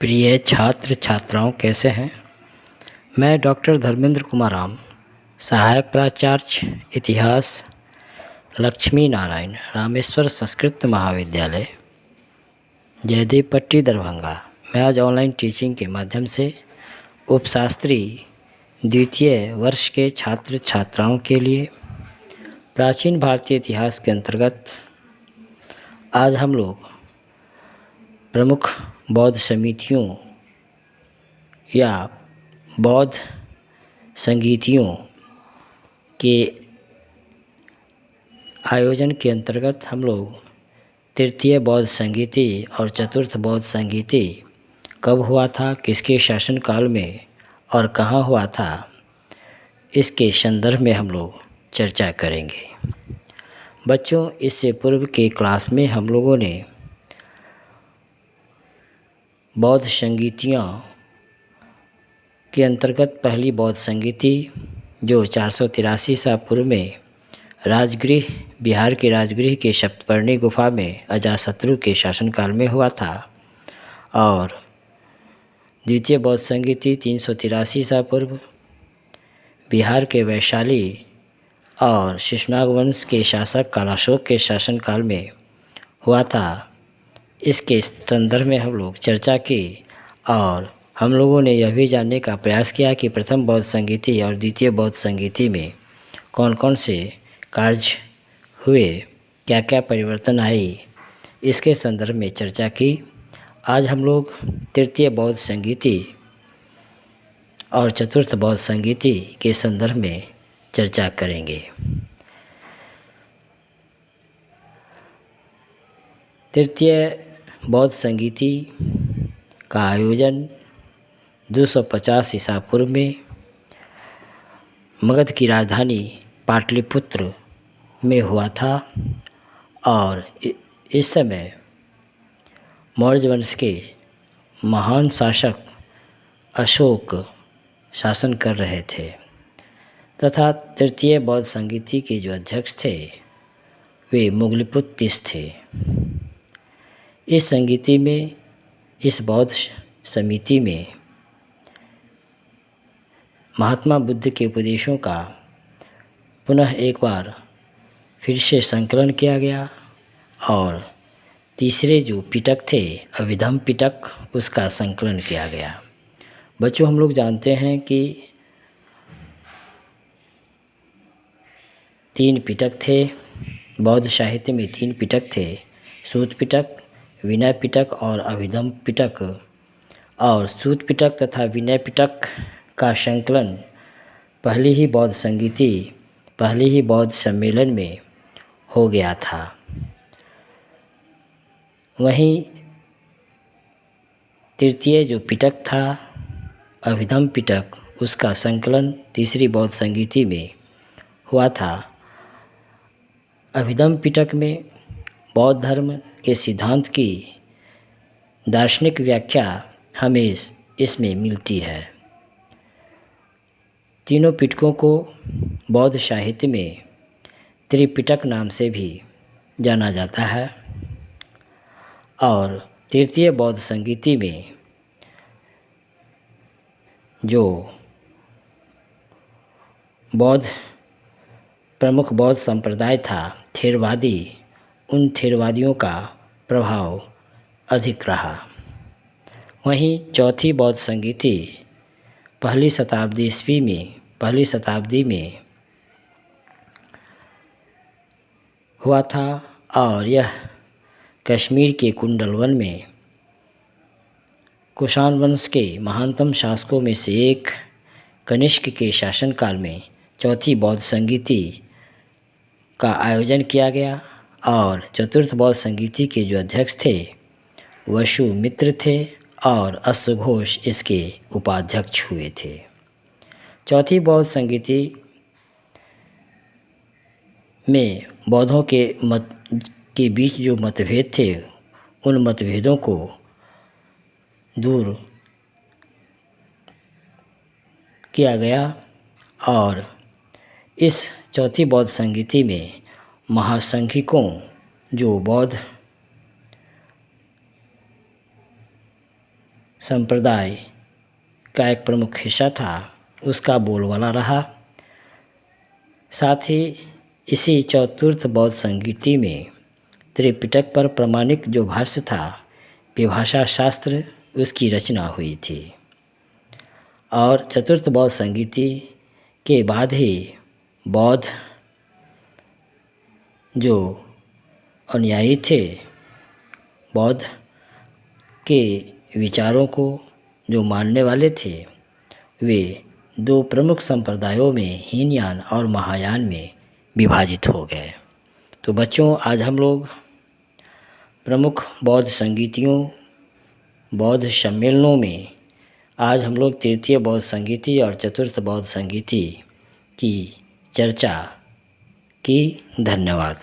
प्रिय छात्र छात्राओं, कैसे हैं। मैं डॉक्टर धर्मेंद्र कुमार राम, सहायक प्राचार्य इतिहास, लक्ष्मी नारायण रामेश्वर संस्कृत महाविद्यालय, जयदेव पट्टी, दरभंगा। मैं आज ऑनलाइन टीचिंग के माध्यम से उपशास्त्री द्वितीय वर्ष के छात्र छात्राओं के लिए प्राचीन भारतीय इतिहास के अंतर्गत आज हम लोग प्रमुख बौद्ध समितियों या बौद्ध संगीतियों के आयोजन के अंतर्गत हम लोग तृतीय बौद्ध संगीति और चतुर्थ बौद्ध संगीति कब हुआ था, किसके शासनकाल में और कहाँ हुआ था, इसके संदर्भ में हम लोग चर्चा करेंगे। बच्चों, इससे पूर्व के क्लास में हम लोगों ने बौद्ध संगीतियाँ के अंतर्गत पहली बौद्ध संगीति जो 483 ईसा पूर्व में राजगृह, बिहार के राजगृह के सप्तपर्णी गुफा में अजातशत्रु के शासनकाल में हुआ था, और द्वितीय बौद्ध संगीति 383 ईसा पूर्व बिहार के वैशाली और शिशुनाग वंश के शासक कालाशोक के शासनकाल में हुआ था। इसके संदर्भ में हम लोग चर्चा की और हम लोगों ने यह भी जानने का प्रयास किया कि प्रथम बौद्ध संगीति और द्वितीय बौद्ध संगीति में कौन कौन से कार्य हुए, क्या क्या परिवर्तन आए, इसके संदर्भ में चर्चा की। आज हम लोग तृतीय बौद्ध संगीति और चतुर्थ बौद्ध संगीति के संदर्भ में चर्चा करेंगे। तृतीय बौद्ध संगीति का आयोजन 250 ईसा पूर्व में मगध की राजधानी पाटलिपुत्र में हुआ था, और इस समय मौर्य वंश के महान शासक अशोक शासन कर रहे थे तथा तृतीय बौद्ध संगीति के जो अध्यक्ष थे वे मुगलिपुत्र तीस थे। इस संगीति में, इस बौद्ध समिति में महात्मा बुद्ध के उपदेशों का पुनः एक बार फिर से संकलन किया गया, और तीसरे जो पिटक थे अभिधम पिटक, उसका संकलन किया गया। बच्चों, हम लोग जानते हैं कि 3 पिटक थे। बौद्ध साहित्य में 3 पिटक थे, सूत पिटक, विनय पिटक और अभिधम पिटक। और सूत पिटक तथा विनय पिटक का संकलन पहली ही बौद्ध संगीति, पहली ही बौद्ध सम्मेलन में हो गया था। वहीं तृतीय जो पिटक था अभिधम पिटक, उसका संकलन तीसरी बौद्ध संगीति में हुआ था। अभिधम पिटक में बौद्ध धर्म के सिद्धांत की दार्शनिक व्याख्या हमें इसमें मिलती है। तीनों पिटकों को बौद्ध साहित्य में त्रिपिटक नाम से भी जाना जाता है, और तृतीय बौद्ध संगीति में जो बौद्ध प्रमुख बौद्ध संप्रदाय था थेरवादी, उन थेरवादियों का प्रभाव अधिक रहा। वहीं चौथी बौद्ध संगीति पहली शताब्दी में हुआ था, और यह कश्मीर के कुंडलवन में कुषाण वंश के महानतम शासकों में से एक कनिष्क के शासनकाल में चौथी बौद्ध संगीति का आयोजन किया गया, और चतुर्थ बौद्ध संगीति के जो अध्यक्ष थे वसुमित्र थे, और अश्वघोष इसके उपाध्यक्ष हुए थे। चौथी बौद्ध संगीति में बौद्धों के बीच जो मतभेद थे, उन मतभेदों को दूर किया गया, और इस चौथी बौद्ध संगीति में महासंघिकों जो बौद्ध संप्रदाय का एक प्रमुख हिस्सा था, उसका बोलबाला रहा। साथ ही इसी चतुर्थ बौद्ध संगीति में त्रिपिटक पर प्रामाणिक जो भाष्य था, विभाषा शास्त्र, उसकी रचना हुई थी। और चतुर्थ बौद्ध संगीति के बाद ही बौद्ध जो अनुयायी थे, बौद्ध के विचारों को जो मानने वाले थे, वे दो प्रमुख संप्रदायों में हीनयान और महायान में विभाजित हो गए। तो बच्चों, आज हम लोग प्रमुख बौद्ध संगीतियों, बौद्ध सम्मेलनों में आज हम लोग तृतीय बौद्ध संगीति और चतुर्थ बौद्ध संगीति की चर्चा की। धन्यवाद।